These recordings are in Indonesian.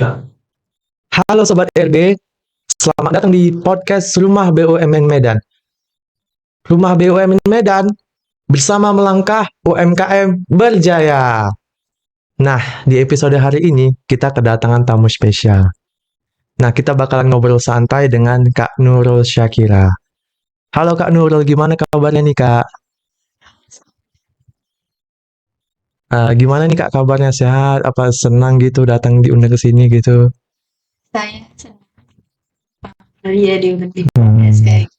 Halo Sobat RB, selamat datang di podcast Rumah BUMN Medan. Rumah BUMN Medan bersama melangkah UMKM berjaya. Nah, di episode hari ini kita kedatangan tamu spesial. Nah, kita bakalan ngobrol santai dengan Kak Nurul Syakira. Halo Kak Nurul, gimana kabarnya nih Kak? Gimana nih Kak kabarnya, sehat? Apa senang gitu datang diundang ke sini gitu? Saya senang ya diundang di podcast Hmm. kayak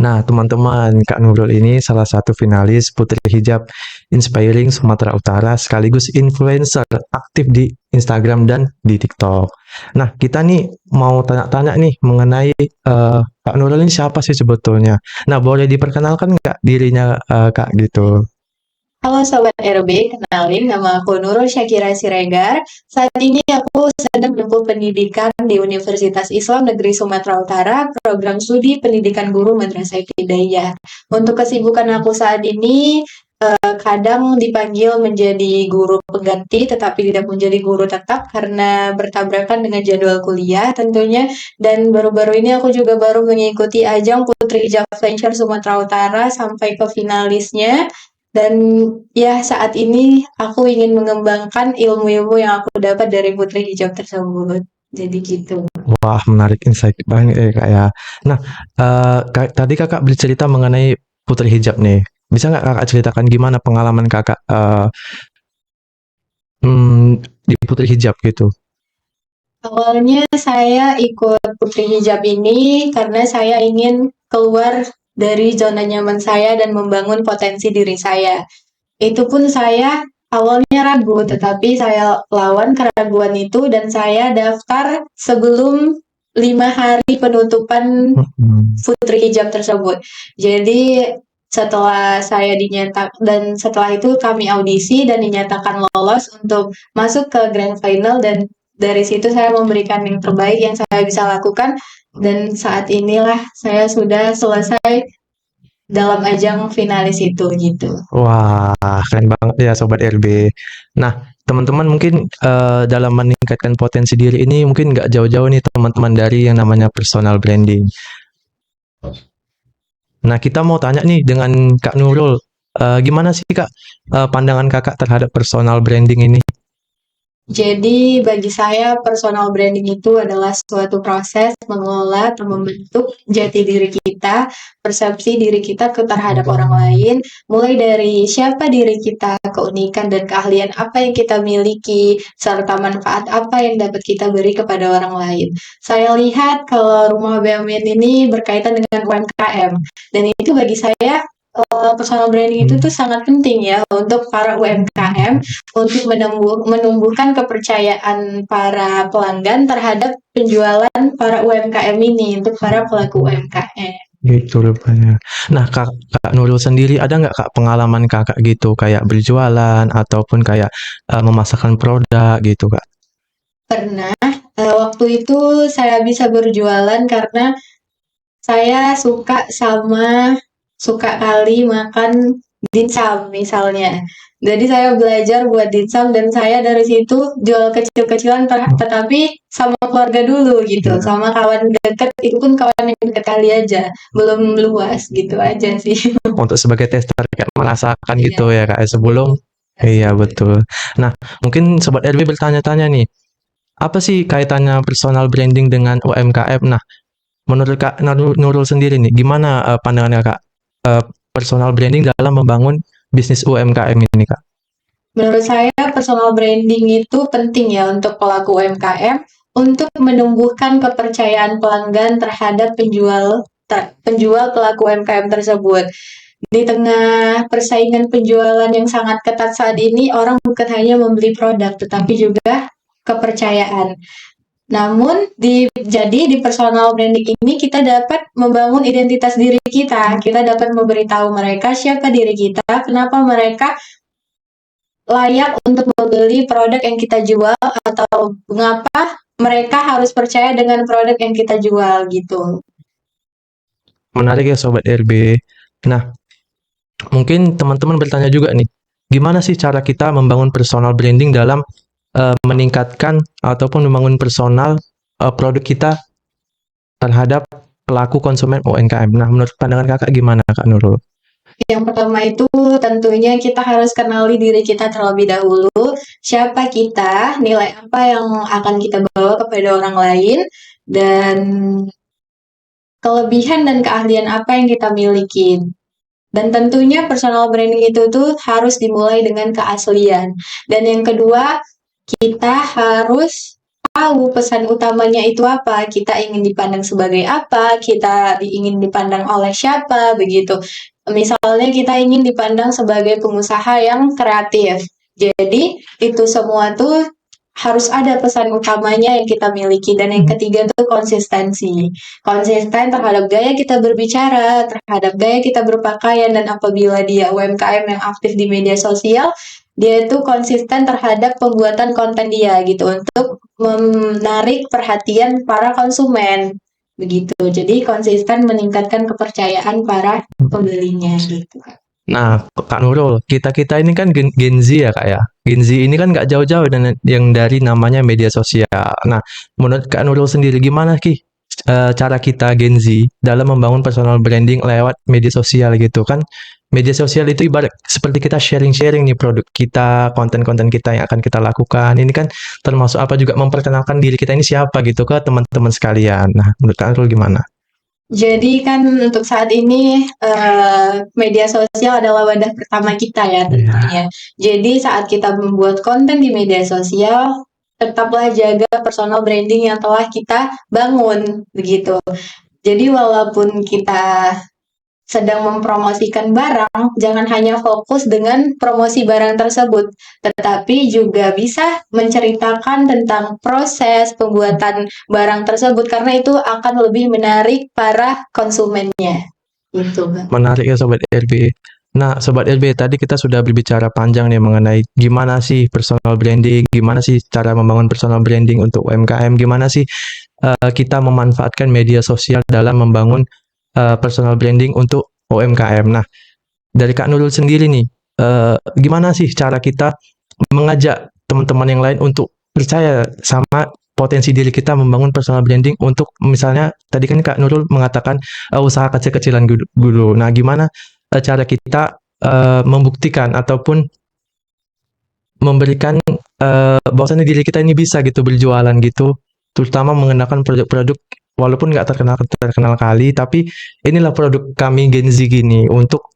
Nah, teman-teman, Kak Nurul ini salah satu finalis Putri Hijab Inspiring Sumatera Utara sekaligus influencer aktif di Instagram dan di TikTok. Nah, kita nih mau tanya-tanya nih mengenai Kak Nurul ini siapa sih sebetulnya? Nah, boleh diperkenalkan nggak dirinya Kak gitu? Halo Sobat RB, kenalin nama aku Nurul Syakira Siregar. Saat ini aku sedang menempuh pendidikan di Universitas Islam Negeri Sumatera Utara, program studi pendidikan guru Madrasah Ibtidaiyah. Untuk kesibukan aku saat ini, kadang dipanggil menjadi guru pengganti, tetapi tidak menjadi guru tetap karena bertabrakan dengan jadwal kuliah tentunya. Dan baru-baru ini aku juga baru mengikuti ajang Putri Hijab Venture Sumatera Utara sampai ke finalisnya. Dan ya saat ini aku ingin mengembangkan ilmu-ilmu yang aku dapat dari Putri Hijab tersebut. Jadi gitu. Wah, menarik insight banget Kak ya. Nah, tadi Kakak bercerita mengenai Putri Hijab nih. Bisa nggak Kakak ceritakan gimana pengalaman Kakak di Putri Hijab gitu? Awalnya saya ikut Putri Hijab ini karena saya ingin keluar dari zona nyaman saya dan membangun potensi diri saya. Itu pun saya awalnya ragu, tetapi saya lawan keraguan itu dan saya daftar sebelum 5 hari penutupan Mhm. Putri Hijab tersebut. Jadi setelah itu kami audisi dan dinyatakan lolos untuk masuk ke grand final, dan dari situ saya memberikan yang terbaik yang saya bisa lakukan, dan saat inilah saya sudah selesai dalam ajang finalis itu gitu. Wah, keren banget ya Sobat RB. Nah, teman-teman mungkin dalam meningkatkan potensi diri ini mungkin nggak jauh-jauh nih teman-teman dari yang namanya personal branding. Nah, kita mau tanya nih dengan Kak Nurul, gimana sih Kak pandangan Kakak terhadap personal branding ini? Jadi bagi saya personal branding itu adalah suatu proses mengelola atau membentuk jati diri kita, persepsi diri kita terhadap orang lain, mulai dari siapa diri kita, keunikan dan keahlian apa yang kita miliki, serta manfaat apa yang dapat kita beri kepada orang lain. Saya lihat kalau Rumah BUMN ini berkaitan dengan UMKM, dan itu bagi saya personal branding itu tuh sangat penting ya untuk para UMKM untuk menumbuhkan kepercayaan para pelanggan terhadap penjualan para UMKM ini untuk para pelaku UMKM. Gitu rupanya. Nah, Kak Nurul sendiri ada nggak Kak pengalaman Kakak gitu kayak berjualan ataupun kayak memasarkan produk gitu Kak? Pernah waktu itu saya bisa berjualan karena saya suka kali makan dimsum misalnya. Jadi saya belajar buat dimsum dan saya dari situ jual kecil-kecilan, tetapi sama keluarga dulu gitu, Ya. sama kawan dekat, itu pun kawan yang dekat kali aja, belum luas gitu aja sih. Untuk sebagai tester kayak merasakan Iya, gitu ya Kak ya, sebelum. Iya betul. Nah, mungkin Sobat RB bertanya-tanya nih, apa sih kaitannya personal branding dengan UMKM? Nah, menurut Kak Nurul sendiri nih, gimana pandangan Kakak personal branding dalam membangun bisnis UMKM ini Kak? Menurut saya personal branding itu penting ya untuk pelaku UMKM untuk menumbuhkan kepercayaan pelanggan terhadap penjual pelaku UMKM tersebut. Di tengah persaingan penjualan yang sangat ketat saat ini, orang bukan hanya membeli produk, tetapi juga kepercayaan. Namun, di personal branding ini kita dapat membangun identitas diri kita. Kita dapat memberitahu mereka siapa diri kita, kenapa mereka layak untuk membeli produk yang kita jual, atau mengapa mereka harus percaya dengan produk yang kita jual gitu. Menarik ya Sobat RB. Nah, mungkin teman-teman bertanya juga nih, gimana sih cara kita membangun personal branding dalam meningkatkan ataupun membangun personal produk kita terhadap pelaku konsumen UMKM. Nah, menurut pandangan kakak gimana, Kak Nurul? Yang pertama itu tentunya kita harus kenali diri kita terlebih dahulu. Siapa kita, nilai apa yang akan kita bawa kepada orang lain, dan kelebihan dan keahlian apa yang kita miliki. Dan tentunya personal branding itu tuh harus dimulai dengan keaslian. Dan yang kedua, kita harus tahu pesan utamanya itu apa. Kita ingin dipandang sebagai apa, kita ingin dipandang oleh siapa, begitu. Misalnya kita ingin dipandang sebagai pengusaha yang kreatif. Jadi itu semua tuh harus ada pesan utamanya yang kita miliki. Dan yang ketiga tuh konsistensi. Konsisten terhadap gaya kita berbicara, terhadap gaya kita berpakaian, dan apabila dia UMKM yang aktif di media sosial, dia itu konsisten terhadap pembuatan konten dia gitu untuk menarik perhatian para konsumen begitu. Jadi konsisten meningkatkan kepercayaan para pembelinya gitu. Nah, Kak Nurul, kita ini kan Gen Z ya, Kak ya. Gen Z ini kan nggak jauh-jauh dengan yang dari namanya media sosial. Nah, menurut Kak Nurul sendiri gimana cara kita Gen Z dalam membangun personal branding lewat media sosial gitu kan? Media sosial itu ibarat seperti kita sharing-sharing nih produk kita, konten-konten kita yang akan kita lakukan. Ini kan termasuk apa juga memperkenalkan diri kita ini siapa gitu ke teman-teman sekalian. Nah, menurut Kak Nurul gimana? Jadi kan untuk saat ini media sosial adalah wadah pertama kita ya tentunya. Jadi saat kita membuat konten di media sosial, tetaplah jaga personal branding yang telah kita bangun begitu. Jadi walaupun kita sedang mempromosikan barang, jangan hanya fokus dengan promosi barang tersebut, tetapi juga bisa menceritakan tentang proses pembuatan barang tersebut, karena itu akan lebih menarik para konsumennya. Gitu, Bang. Menarik ya Sobat LB. Nah, Sobat LB, tadi kita sudah berbicara panjang nih mengenai gimana sih personal branding, gimana sih cara membangun personal branding untuk UMKM, gimana sih kita memanfaatkan media sosial dalam membangun personal branding untuk UMKM. Nah, dari Kak Nurul sendiri nih, gimana sih cara kita mengajak teman-teman yang lain untuk percaya sama potensi diri kita membangun personal branding untuk misalnya tadi kan Kak Nurul mengatakan usaha kecil-kecilan dulu. Nah, gimana cara kita membuktikan ataupun memberikan bahwasannya diri kita ini bisa gitu berjualan gitu, terutama mengenakan produk-produk walaupun nggak terkenal kali, tapi inilah produk kami Gen Z gini untuk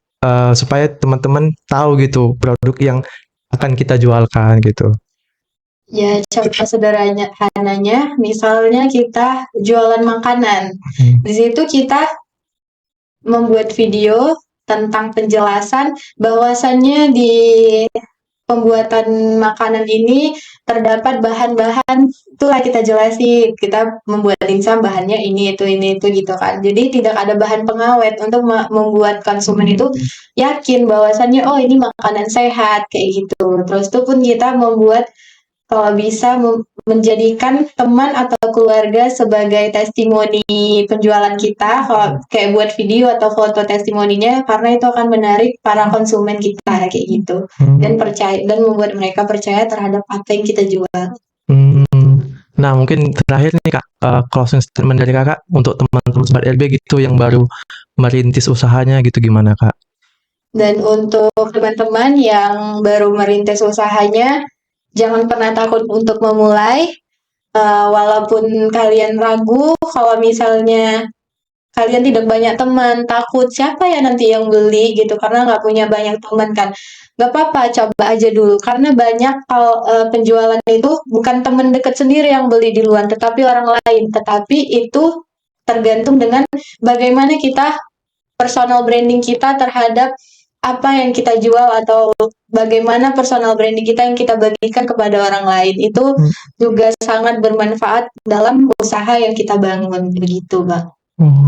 supaya teman-teman tahu gitu produk yang akan kita jualkan gitu. Ya, contoh sederhananya, misalnya kita jualan makanan. Di situ kita membuat video tentang penjelasan bahwasannya di pembuatan makanan ini terdapat bahan-bahan, itulah kita jelasin, kita membuat dimsum bahannya ini itu gitu kan. Jadi tidak ada bahan pengawet untuk membuat konsumen itu yakin bahwasannya oh ini makanan sehat kayak gitu. Terus itu pun kita membuat kalau bisa menjadikan teman atau keluarga sebagai testimoni penjualan kita, kalau kayak buat video atau foto testimoninya, karena itu akan menarik para konsumen kita kayak gitu, dan percaya dan membuat mereka percaya terhadap apa yang kita jual. Nah, mungkin terakhir nih Kak, closing statement dari Kakak untuk teman-teman Sobat LB gitu yang baru merintis usahanya gitu gimana Kak? Dan untuk teman-teman yang baru merintis usahanya, jangan pernah takut untuk memulai, walaupun kalian ragu, kalau misalnya kalian tidak banyak teman, takut siapa ya nanti yang beli gitu, karena nggak punya banyak teman kan. Nggak apa-apa, coba aja dulu, karena banyak penjualan itu bukan teman dekat sendiri yang beli di luar, tetapi orang lain. Tetapi itu tergantung dengan bagaimana kita personal branding kita terhadap apa yang kita jual, atau bagaimana personal branding kita yang kita bagikan kepada orang lain, itu juga sangat bermanfaat dalam usaha yang kita bangun begitu Bang.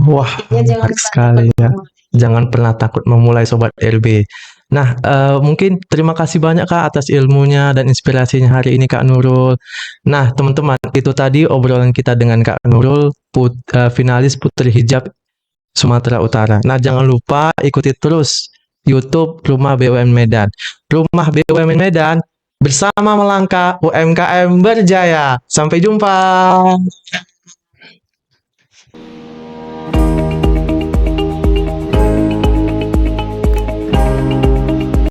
Wah, menarik sekali ya. Jangan pernah takut memulai Sobat LB. Nah, mungkin terima kasih banyak Kak atas ilmunya dan inspirasinya hari ini Kak Nurul. Nah, teman-teman, itu tadi obrolan kita dengan Kak Nurul, finalis Putri Hijab Sumatera Utara. Nah, jangan lupa ikuti terus YouTube Rumah BUMN Medan. Rumah BUMN Medan bersama melangkah UMKM berjaya. Sampai jumpa.